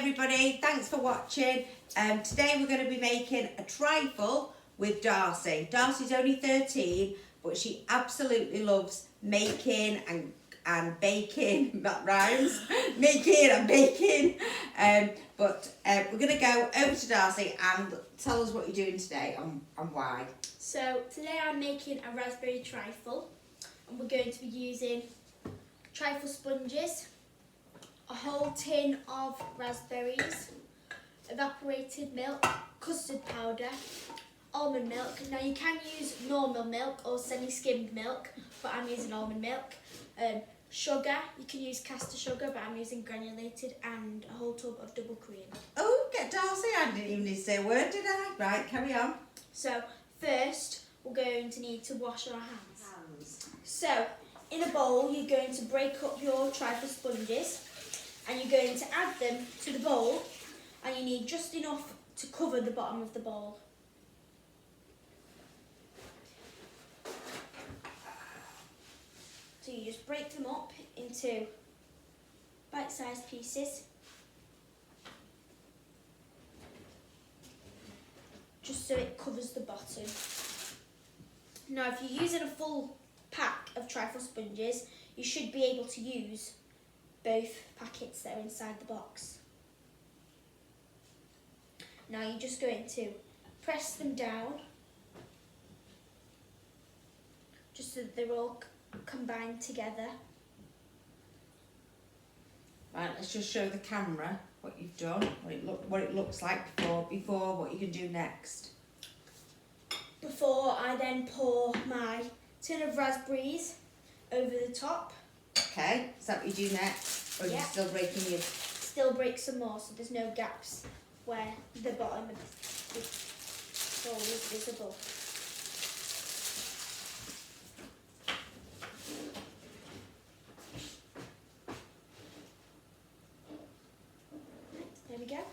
everybody, thanks for watching. Today we're going to be making a trifle with Darcy. Darcy's only 13, but she absolutely loves making and baking. That rhymes. Making and baking. But we're going to go over to Darcy and tell us what you're doing today and why. So today I'm making a raspberry trifle, and we're going to be using trifle sponges, a whole tin of raspberries, evaporated milk, custard powder, almond milk. Now you can use normal milk or semi-skimmed milk, but I'm using almond milk. Sugar, you can use caster sugar, but I'm using granulated, and a whole tub of double cream. Oh, get Darcy, I didn't even need to say a word, did I? Right, carry on. So first we're going to need to wash our hands. So in a bowl you're going to break up your trifle sponges, and you're going to add them to the bowl, and you need just enough to cover the bottom of the bowl. So you just break them up into bite-sized pieces, just so it covers the bottom. Now if you're using a full pack of trifle sponges, you should be able to use both packets that are inside the box. Now you're just going to press them down, just so that they're all combined together. Right, let's just show the camera what you've done, what it looks like before what you can do next. Before I then pour my tin of raspberries over the top. Okay, is that what you do next? Or are you still breaking your... Still break some more so there's no gaps where the bottom of the bowl is visible. There we go.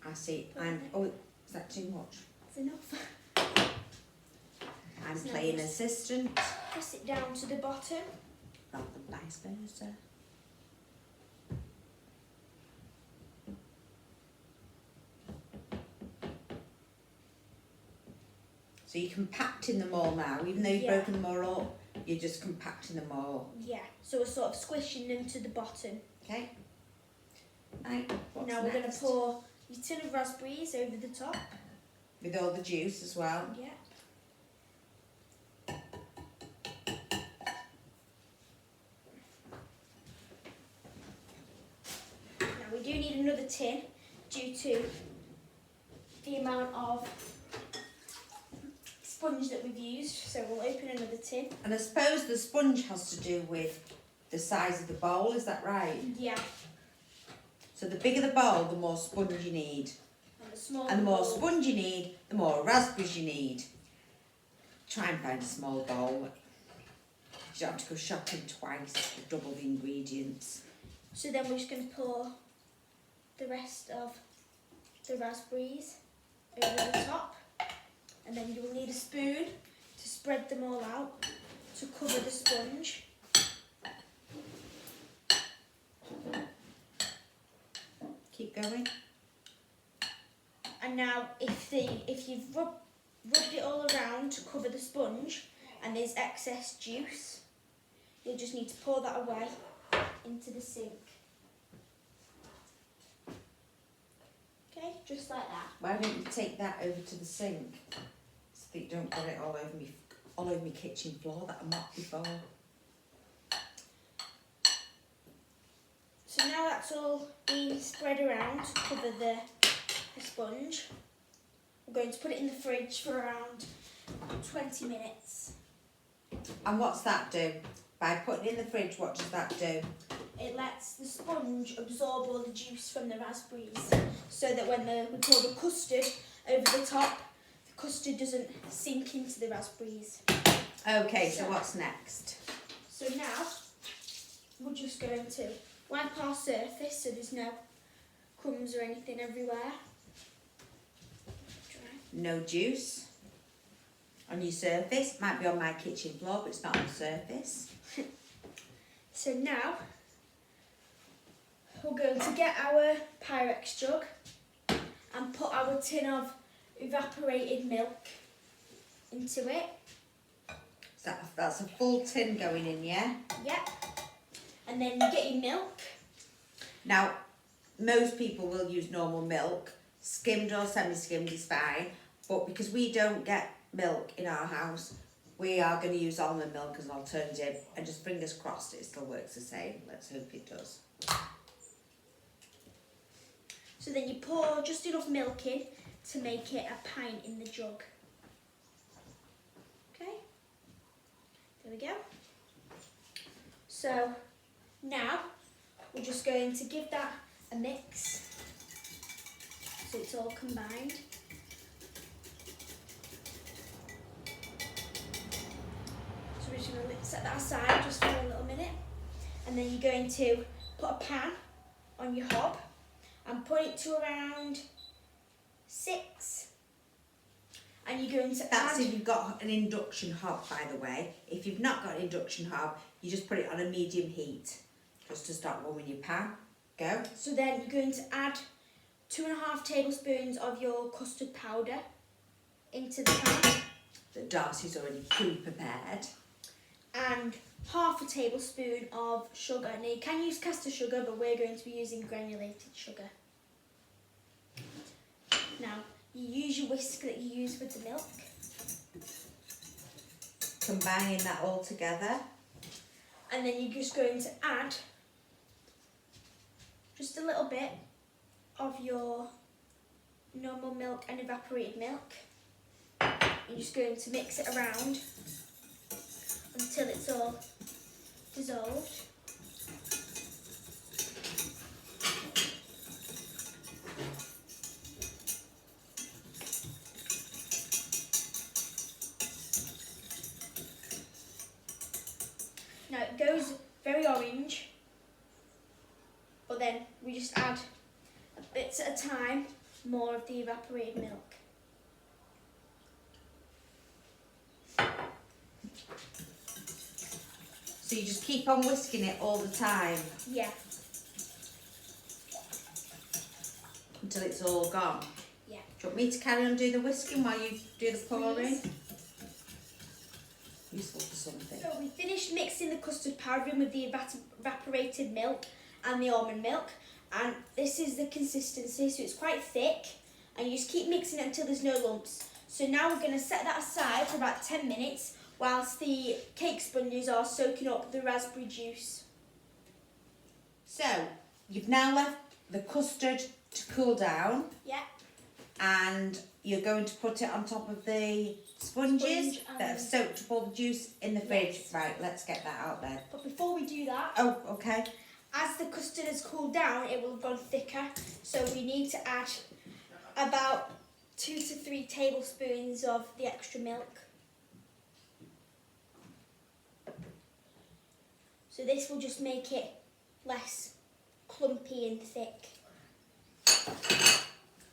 I see. Oh, is that too much? That's enough. I'm playing assistant. Press it down to the bottom. Rather than vice versa. So you're compacting them all now, even though you've broken them all up, you're just compacting them all. Yeah, so we're sort of squishing them to the bottom. Okay. Right, what's now next? We're going to pour your tin of raspberries over the top. With all the juice as well. Yeah. Now we do need another tin due to the amount of sponge that we've used, so we'll open another tin. And I suppose the sponge has to do with the size of the bowl, is that right? Yeah. So the bigger the bowl, the more sponge you need. And the more sponge you need, the more raspberries you need. Try and find a small bowl. You don't have to go shopping twice for double the ingredients. So then we're just going to pour the rest of the raspberries over the top. And then you'll need a spoon to spread them all out to cover the sponge. Keep going. And now if you've rubbed it all around to cover the sponge and there's excess juice, you'll just need to pour that away into the sink. Okay, just like that. Why don't you take that over to the sink so that you don't get it all over my kitchen floor that I mopped before. So now that's all been spread around to cover the sponge. We're going to put it in the fridge for around 20 minutes. And what's that do? By putting it in the fridge, what does that do? It lets the sponge absorb all the juice from the raspberries, so that when we pour the custard over the top, the custard doesn't sink into the raspberries. Okay, so what's next? So now we're just going to wipe our surface so there's no crumbs or anything everywhere. No juice on your surface. Might be on my kitchen floor, but it's not on the surface. So now we're going to get our Pyrex jug and put our tin of evaporated milk into it. So that's a full tin going in, yeah? Yep. And then you get your milk. Now, most people will use normal milk. Skimmed or semi-skimmed is fine. But because we don't get milk in our house, we are going to use almond milk as an alternative. And just fingers crossed it still works the same. Let's hope it does. So then you pour just enough milk in to make it a pint in the jug. Okay, there we go. So now we're just going to give that a mix so it's all combined. So we're just going to set that aside just for a little minute, and then you're going to put a pan on your hob and put it to around 6, and you're going to That's add... if you've got an induction hob, by the way. If you've not got an induction hob, you just put it on a medium heat just to start warming your pan. Go. So then you're going to add 2.5 tablespoons of your custard powder into the pan, That Darcy's already pre-prepared. and half a tablespoon of sugar. Now you can use caster sugar, but we're going to be using granulated sugar. Now you use your whisk that you use with the milk. Combining that all together. And then you're just going to add just a little bit of your normal milk and evaporated milk. You're just going to mix it around until it's all dissolved. Now it goes very orange, but then we just add bits at a time more of the evaporated milk. So you just keep on whisking it all the time Yeah, until it's all gone. yeah. Do you want me to carry on doing the whisking while you do the pouring? Please. Useful for something. So we finished mixing the custard powder in with the evaporated milk and the almond milk, and this is the consistency, so it's quite thick, and you just keep mixing it until there's no lumps. So now we're going to set that aside for about 10 minutes whilst the cake sponges are soaking up the raspberry juice. So you've now left the custard to cool down, Yeah. and you're going to put it on top of the sponges Sponge that have and- soaked up all the juice in the fridge. Yes. Right, let's get that out then. But before we do that, Oh, okay. as the custard has cooled down, it will have gone thicker, so we need to add about 2 to 3 tablespoons of the extra milk. So this will just make it less clumpy and thick.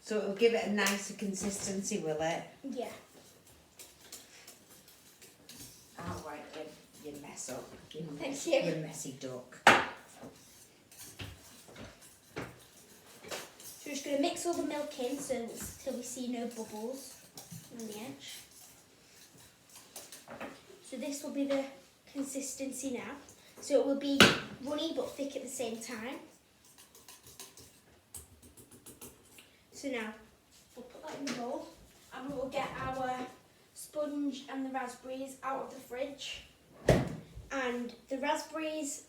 So it'll give it a nicer consistency, will it? Yeah. Oh, right, you mess up. Thank you. You messy duck. So we're just going to mix all the milk in till we see no bubbles on the edge. So this will be the consistency now. So it will be runny but thick at the same time. So now we'll put that in the bowl, and we will get our sponge and the raspberries out of the fridge. And the raspberries,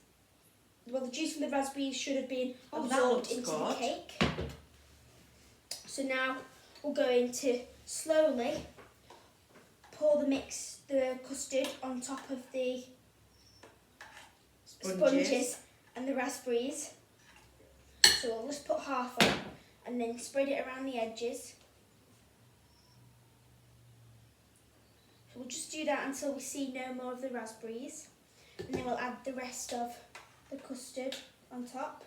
well, the juice from the raspberries should have been Oh, that absorbed looks into good. the cake. So now we're going to slowly pour the custard on top of the sponges and the raspberries. So we'll just put half on and then spread it around the edges. So we'll just do that until we see no more of the raspberries, and then we'll add the rest of the custard on top.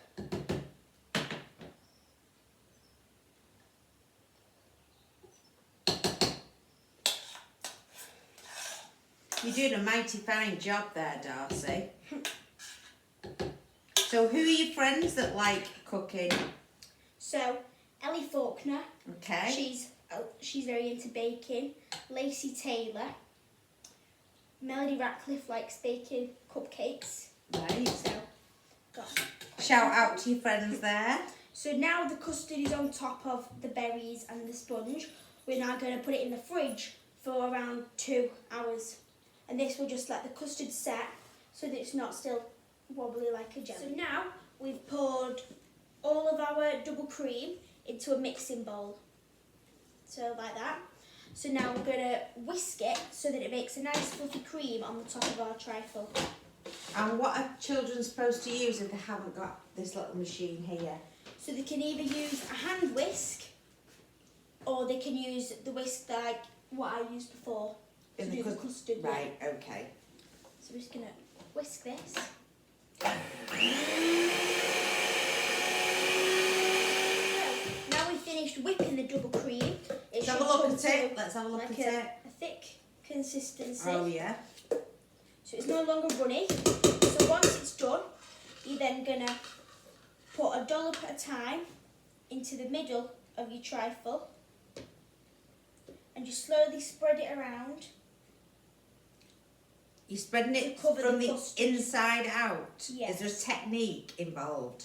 You're doing a mighty fine job there, Darcy. So So who are your friends that like cooking? So Ellie Faulkner, Okay. she's very into baking. Lacey Taylor, Melody Ratcliffe likes baking cupcakes. Right. So, got. Shout out to your friends there. So now the custard is on top of the berries and the sponge. We're now going to put it in the fridge for around 2 hours. And this will just let the custard set so that it's not still wobbly like a jelly. So now we've poured all of our double cream into a mixing bowl. So like that. So now we're going to whisk it so that it makes a nice fluffy cream on the top of our trifle. And what are children supposed to use if they haven't got this little machine here? So they can either use a hand whisk or they can use the whisk like what I used before to do the custard. Right, okay. So we're just going to whisk this. Now we've finished whipping the double cream. Let's have a look at it. Let's have a look like at it. a thick consistency. Oh yeah. So it's no longer runny. So once it's done, you're then going to put a dollop at a time into the middle of your trifle and just slowly spread it around. You're spreading it Cover from the the custard. inside out? Yes. Is there a technique involved?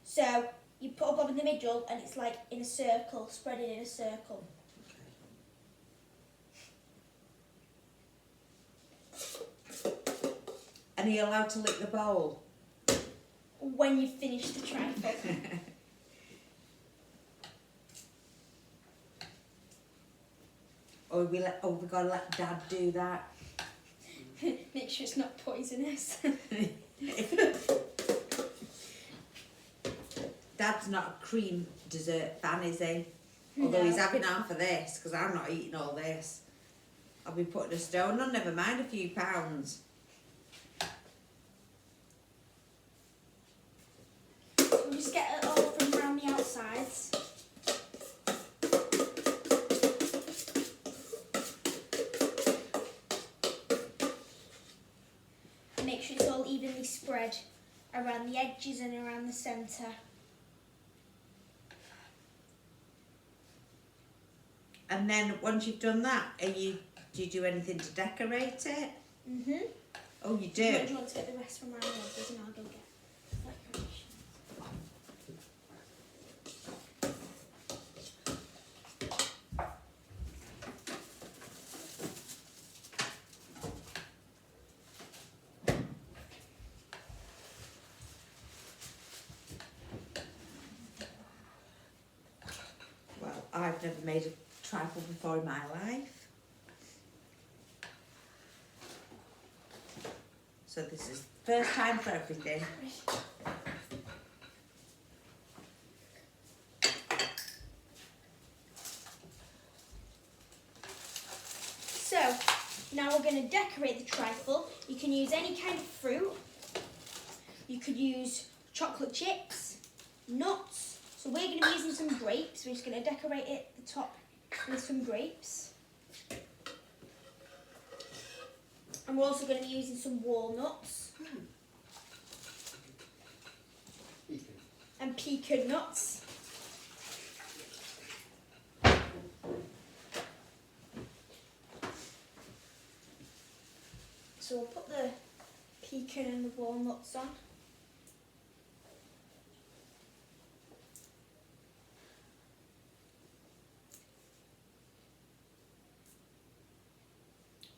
So you put a bob in the middle and it's like in a circle, spreading in a circle. And are you allowed to lick the bowl? When you finish the trifle. Or we've got to let Dad do that? Make sure it's not poisonous. Dad's not a cream dessert fan, is he? Although he's No. having half of this, because I'm not eating all this. I'll be putting a stone on, never mind a few pounds. We'll just get it all from around the outsides. Make sure it's all evenly spread around the edges and around the centre. And then once you've done that, do you do anything to decorate it? Mhm. Oh, you Do you do? want to get the rest from around the edges and I'll go get decorations. Well, I've never made a trifle before in my life. So this is the first time for everything. So, now we're going to decorate the trifle. You can use any kind of fruit. You could use chocolate chips, nuts. So we're going to be using some grapes. We're just going to decorate it at the top with some grapes. And we're also going to be using some walnuts. And pecan nuts. So we'll put the pecan and the walnuts on.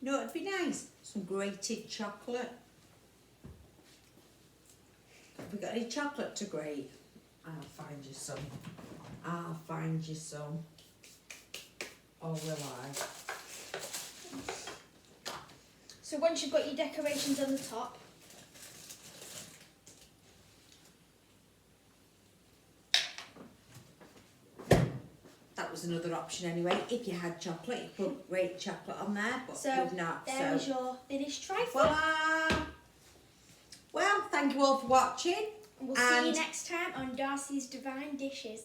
No, it'd be nice. Some grated chocolate. Have we got any chocolate to grate? I'll find you some. I'll find you some. Or will I? So once you've got your decorations on the top, That was another option anyway. If you had chocolate, you put grated chocolate on there, but so we've not. there is your finished trifle. Voila! Well, thank you all for watching. And we'll see you and- next time on Darcy's Divine Dishes.